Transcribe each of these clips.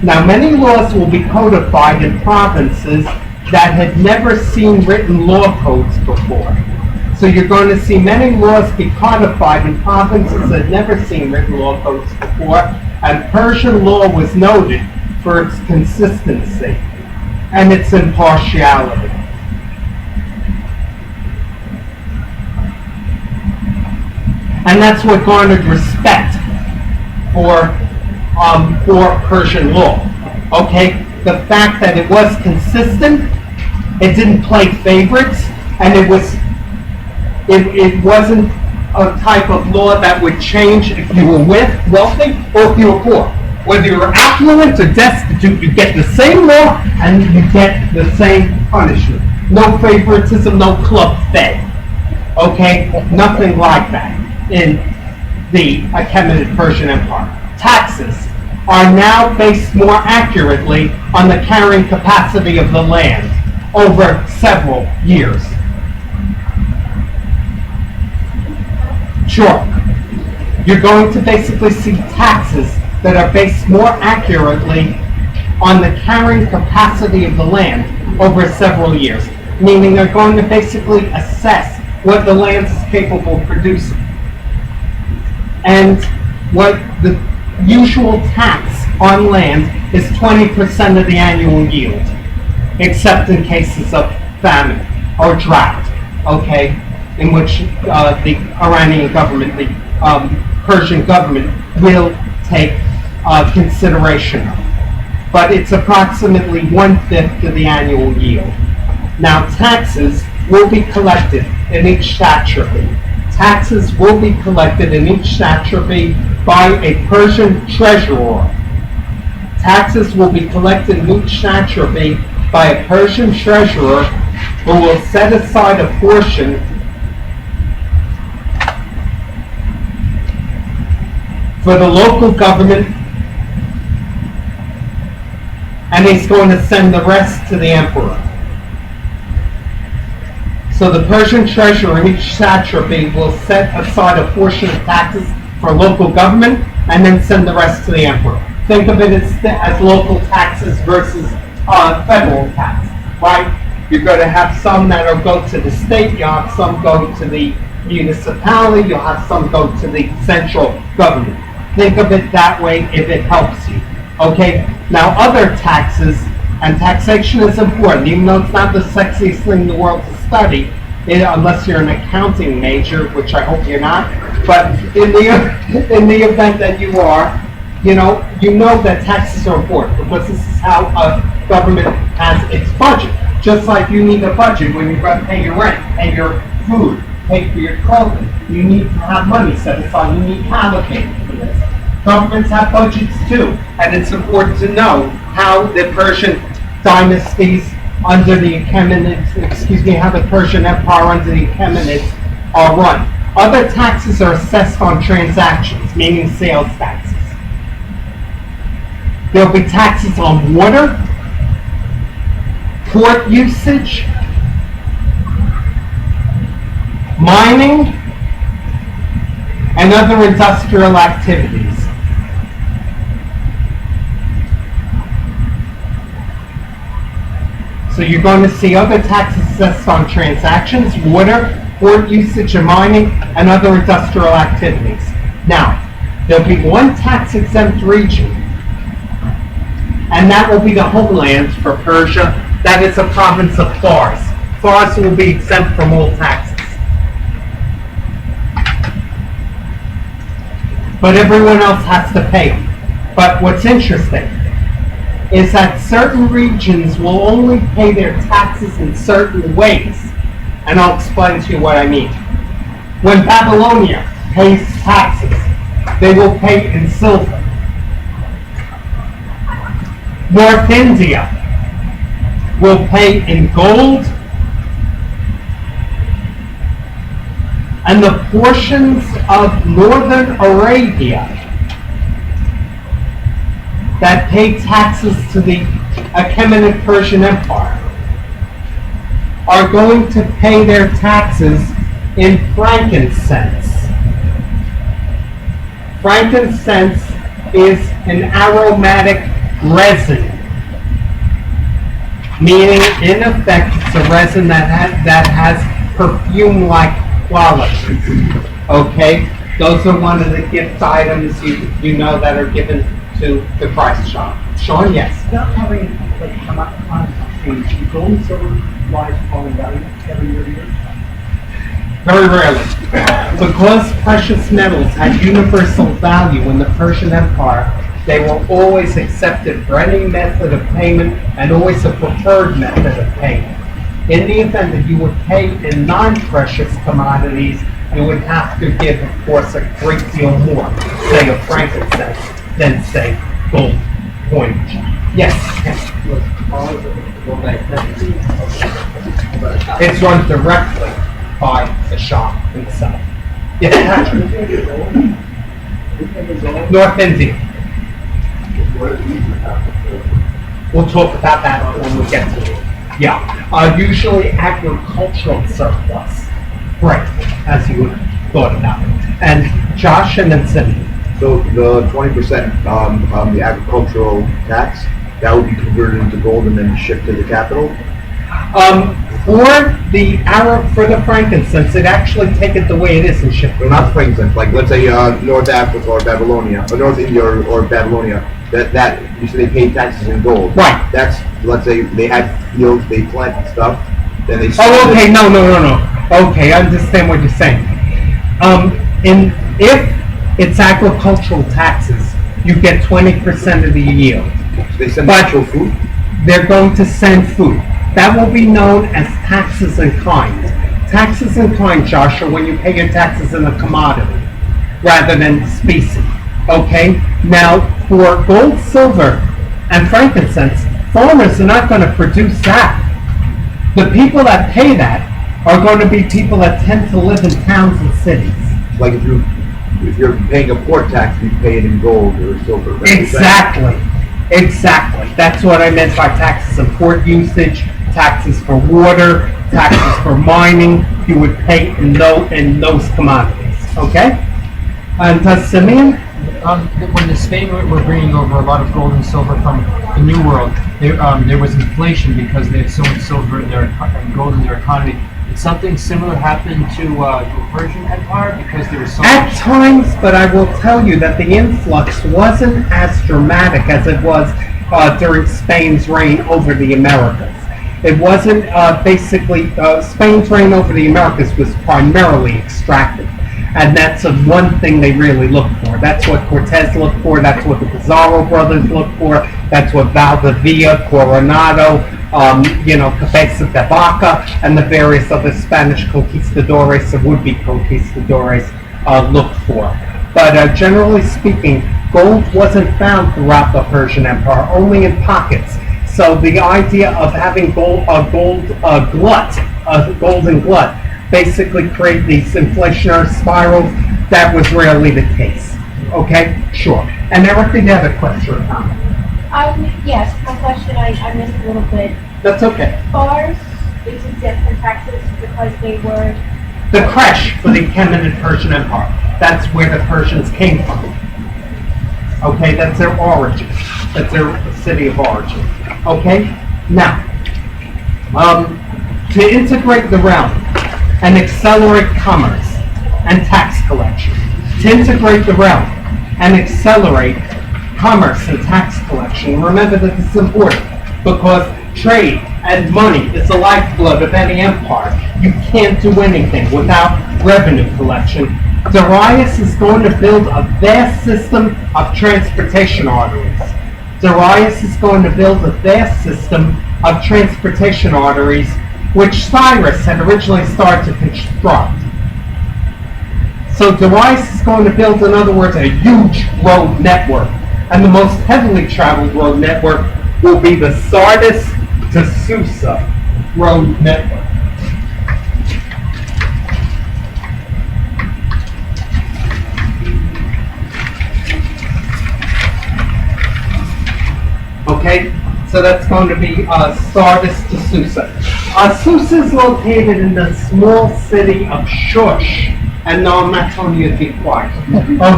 Now, many laws will be codified in provinces that had never seen written law codes before. So you're going to see many laws be codified in provinces that had never seen written law codes before, and Persian law was noted for its consistency and its impartiality. And that's what garnered respect for Persian law. Okay, the fact that it was consistent, it didn't play favorites, and it wasn't a type of law that would change if you were wealthy or if you were poor. Whether you were affluent or destitute, you get the same law and you get the same punishment. No favoritism, no club fed. Okay, nothing like that in the Achaemenid Persian Empire. Taxes are now based more accurately on the carrying capacity of the land over several years. Sure, you're going to basically see taxes that are based more accurately on the carrying capacity of the land over several years, meaning they're going to basically assess what the land is capable of producing. And what the usual tax on land is 20% of the annual yield, except in cases of famine or drought, okay, in which the Iranian government, the Persian government will take consideration of. But it's approximately 1/5 of the annual yield. Now, taxes will be collected in each satrapy. Taxes will be collected in each satrapy by a Persian treasurer. Taxes will be collected in each satrapy by a Persian treasurer who will set aside a portion for the local government, and he's going to send the rest to the emperor. So the Persian treasurer in each satrapy will set aside a portion of taxes for local government and then send the rest to the emperor. Think of it as local taxes versus federal tax, right? You're going to have some that will go to the state, you'll have some go to the municipality, you'll have some go to the central government. Think of it that way if it helps you. Okay? Now, other taxes, and taxation is important, even though it's not the sexiest thing in the world to study, unless you're an accounting major, which I hope you're not. But in the event that you are, you know that taxes are important because this is how a government has its budget. Just like you need a budget when you're going to pay your rent, pay your food, pay for your clothing. You need to have money set aside. You need to allocate for this. Governments have budgets too, and it's important to know how the Persian dynasties under the Achaemenids, how the Persian Empire under the Achaemenids are run. Other taxes are assessed on transactions, meaning sales taxes. There'll be taxes on water, port usage, mining, and other industrial activities. So you're going to see other taxes assessed on transactions, water, port usage, and mining, and other industrial activities. Now, there'll be one tax-exempt region, and that will be the homeland for Persia. That is a province of Fars. Fars will be exempt from all taxes. But everyone else has to pay them. But what's interesting is that certain regions will only pay their taxes in certain ways. And I'll explain to you what I mean. When Babylonia pays taxes, they will pay in silver. North India will pay in gold. And the portions of northern Arabia that pay taxes to the Achaemenid Persian Empire are going to pay their taxes in frankincense. Frankincense is an aromatic resin. Meaning, in effect, it's a resin that has perfume-like qualities. Okay? Those are one of the gift items you know that are given to the Christ shop. Sean, yes? Not having like come up on the gold and silver wise falling value every year. Very rarely. Because precious metals had universal value in the Persian Empire, they were always accepted for any method of payment and always a preferred method of payment. In the event that you would pay in non-precious commodities, you would have to give, of course, a great deal more, say of frankincense, than, say, gold coinage. Yes? It's run directly by the shop itself. Yes, Patrick? North India. We'll talk about that when we get to it. Yeah, usually agricultural surplus. Right, as you thought about it. And Josh and then Cindy. So the 20% the agricultural tax, that would be converted into gold and then shipped to the capital? For the frankincense, it actually take it the way it is and ship it. Well, not frankincense, like let's say North Africa or Babylonia, or North India or Babylonia, that you said they paid taxes in gold. Right. That's, let's say they had fields, they planted stuff, then they Oh, okay, no. Okay, I understand what you're saying. If it's agricultural taxes, you get 20% of the yield. So they send But- actual food? They're going to send food. That will be known as taxes in kind. Taxes in kind, Josh, are when you pay your taxes in a commodity rather than specie. Okay? Now, for gold, silver, and frankincense, farmers are not going to produce that. The people that pay that are going to be people that tend to live in towns and cities. Like if you're paying a port tax, you pay it in gold or silver. Exactly. That's what I meant by taxes on port usage, taxes for water, taxes for mining. You would pay in those commodities. Okay? And Simeon? When the Spain were bringing over a lot of gold and silver from the New World, there was inflation because they had so much silver and gold in their economy. Did something similar happen to the Persian Empire because there was so At much? times, but I will tell you that the influx wasn't as dramatic as it was during Spain's reign over the Americas. It wasn't Spain's reign over the Americas was primarily extractive. And that's one thing they really look for. That's what Cortez looked for. That's what the Pizarro brothers looked for. That's what Valdivia, Coronado, Cabeza de Vaca, and the various other Spanish conquistadores or would-be conquistadores looked for. But generally speaking, gold wasn't found throughout the Persian Empire, only in pockets. So the idea of having a golden glut, basically create these inflationary spirals, that was rarely the case. Okay? Sure. And Eric, did you have a question or comment? Yes, my question I missed a little bit. That's okay. Bars is exempt from taxes because they were. The creche for the Achaemenid Persian Empire. That's where the Persians came from. Okay, that's their origin. That's their city of origin. Okay? Now, to integrate the realm and accelerate commerce and tax collection. To integrate the realm and accelerate commerce and tax collection. Remember that this is important because trade and money is the lifeblood of any empire. You can't do anything without revenue collection. Darius is going to build a vast system of transportation arteries. Darius is going to build a vast system of transportation arteries which Cyrus had originally started to construct. So Darius is going to build, in other words, a huge road network. And the most heavily traveled road network will be the Sardis to Susa road network. Okay, so that's going to be Sardis to Susa. Susa is located in the small city of Shush. And no, I'm not telling you to be quiet.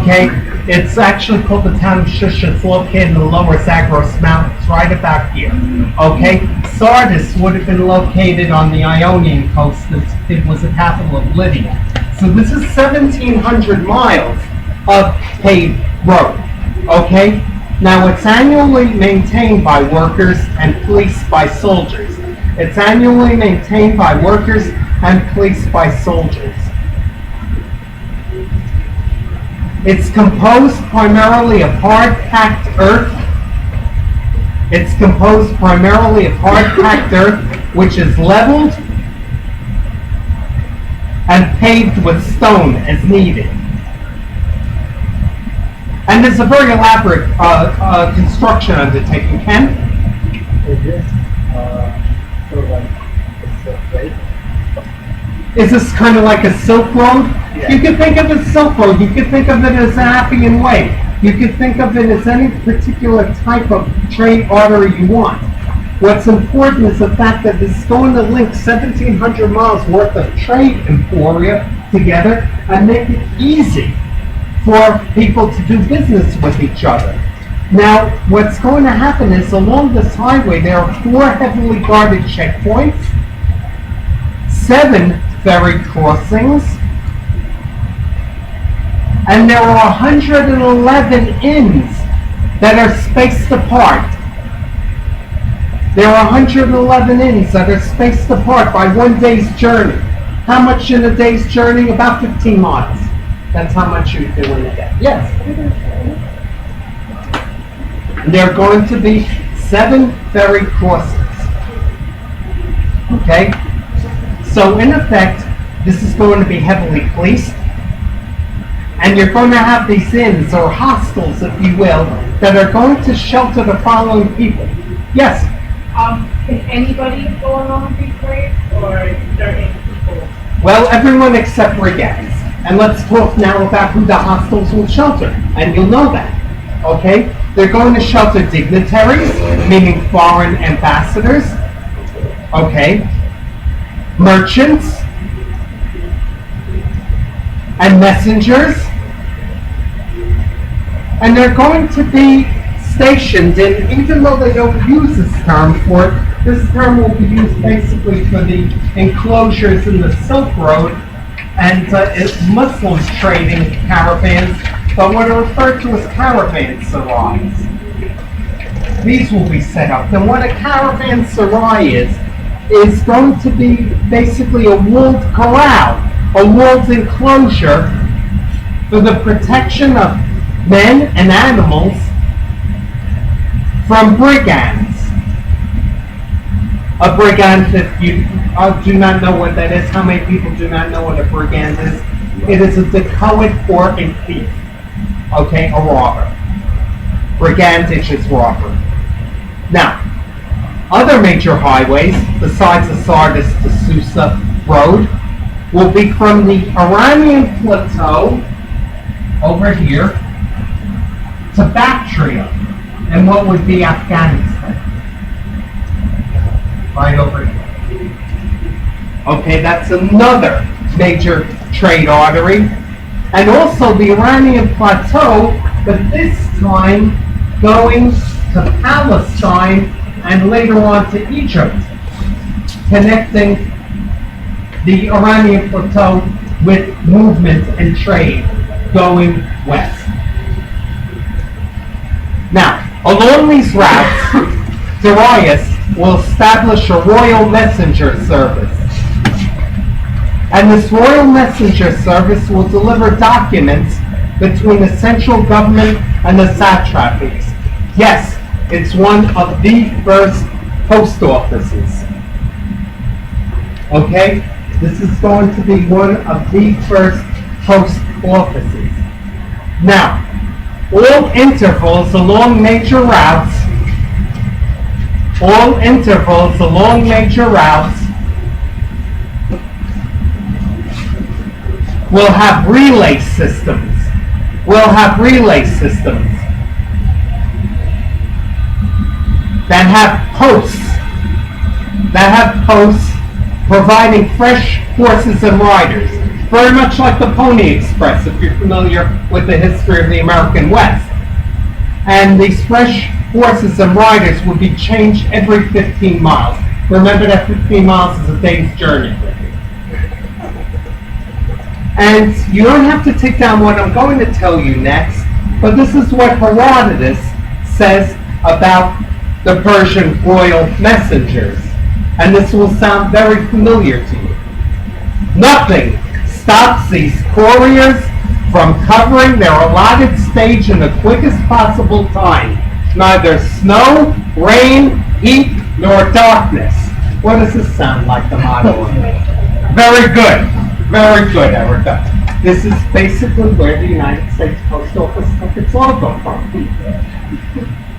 Okay? It's actually called the town of Shush. It's located in the lower Zagros Mountains, right about here. Okay? Sardis would have been located on the Ionian coast. It was the capital of Lydia. So this is 1,700 miles of paved road. Okay? Now it's annually maintained by workers and policed by soldiers. It's annually maintained by workers and policed by soldiers. It's composed primarily of hard-packed earth. It's composed primarily of hard-packed earth, which is leveled and paved with stone as needed. And it's a very elaborate construction undertaking, Ken. Is this, sort of like, it's a plate? Is this kind of like a Silk Road? Yeah. You could think of it as Silk Road. You could think of it as a Appian Way. You could think of it as any particular type of trade artery you want. What's important is the fact that this is going to link 1,700 miles worth of trade emporia together and make it easy for people to do business with each other. Now, what's going to happen is along this highway there are 4 heavily guarded checkpoints, 7 ferry crossings, and there are 111 inns that are spaced apart. There are 111 inns that are spaced apart by 1 day's journey. How much in a day's journey? About 15 miles. That's how much you do in a day. Yes. There are going to be 7 ferry crossings. Okay? So in effect, this is going to be heavily policed. And you're going to have these inns, or hostels, if you will, that are going to shelter the following people. Yes? Can anybody go along these roads, or certain people? Well, everyone except brigands. And let's talk now about who the hostels will shelter. And you'll know that. Okay? They're going to shelter dignitaries, meaning foreign ambassadors. Okay? Merchants. And messengers. And they're going to be stationed in, even though they don't use this term for it, this term will be used basically for the enclosures in the Silk Road and Muslims trading caravans, but what are referred to as caravanserais. These will be set up. And what a caravanserai is going to be basically a walled corral, a walled enclosure for the protection of men and animals from brigands. A brigand, if you do not know what that is, how many people do not know what a brigand is? It is a dacoit or a thief. Okay, a robber. Brigandage is robber. Now, other major highways, besides the Sardis to Susa road, will be from the Iranian plateau over here to Bactria and what would be Afghanistan. Right over here. Okay, that's another major trade artery. And also the Iranian plateau, but this time going to Palestine and later on to Egypt, connecting the Iranian plateau with movement and trade going west. Now, along these routes, Darius will establish a royal messenger service. And this royal messenger service will deliver documents between the central government and the satrapies. Yes, it's one of the first post offices. Okay? This is going to be one of the first post offices. Now, all intervals along major routes will have relay systems. That have posts providing fresh horses and riders. very much like the Pony Express, if you're familiar with the history of the American West. And these fresh horses and riders would be changed every 15 miles. Remember that 15 miles is a day's journey. And you don't have to take down what I'm going to tell you next, but this is what Herodotus says about the Persian royal messengers. And this will sound very familiar to you. Nothing stops these couriers from covering their allotted stage in the quickest possible time. Neither snow, rain, heat, nor darkness. What does this sound like, the motto? Very good. Very good, Erica. This is basically where the United States Post Office took its logo from.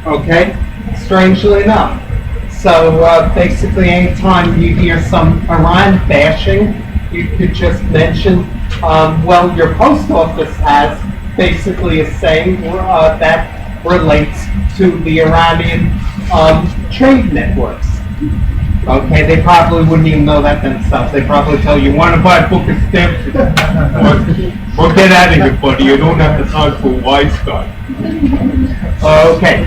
Okay? Strangely enough. So basically, anytime you hear some Iran bashing, you could just mention, well, your post office has basically a saying that relates to the Iranian trade networks. Okay, they probably wouldn't even know that themselves. They probably tell you, want to buy a book of stamps? Or get out of here, buddy. You don't have the time for a wise guy. Okay.